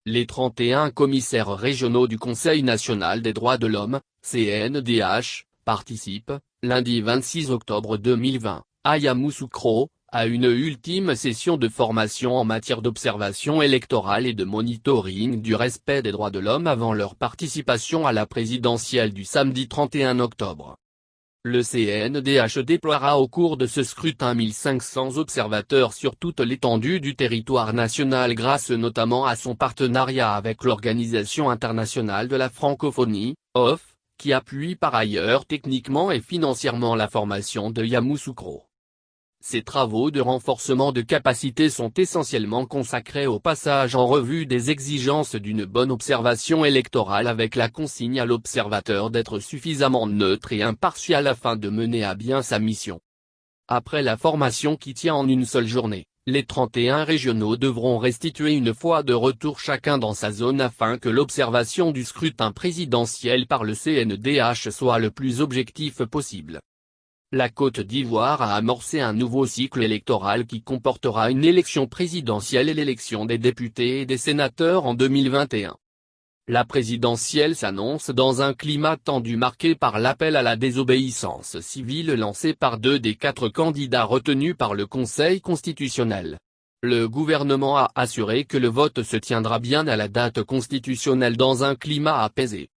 Les 31 commissaires régionaux du Conseil national des droits de l'homme, CNDH, participent, lundi 26 octobre 2020, à Yamoussoukro, à une ultime session de formation en matière d'observation électorale et de monitoring du respect des droits de l'homme avant leur participation à la présidentielle du samedi 31 octobre. Le CNDH déploiera au cours de ce scrutin 1500 observateurs sur toute l'étendue du territoire national grâce notamment à son partenariat avec l'Organisation internationale de la francophonie, OFF, qui appuie par ailleurs techniquement et financièrement la formation de Yamoussoukro. Ces travaux de renforcement de capacité sont essentiellement consacrés au passage en revue des exigences d'une bonne observation électorale avec la consigne à l'observateur d'être suffisamment neutre et impartial afin de mener à bien sa mission. Après la formation qui tient en une seule journée, les 31 régionaux devront restituer une fois de retour chacun dans sa zone afin que l'observation du scrutin présidentiel par le CNDH soit le plus objectif possible. La Côte d'Ivoire a amorcé un nouveau cycle électoral qui comportera une élection présidentielle et l'élection des députés et des sénateurs en 2021. La présidentielle s'annonce dans un climat tendu marqué par l'appel à la désobéissance civile lancé par 2 des 4 candidats retenus par le Conseil constitutionnel. Le gouvernement a assuré que le vote se tiendra bien à la date constitutionnelle dans un climat apaisé.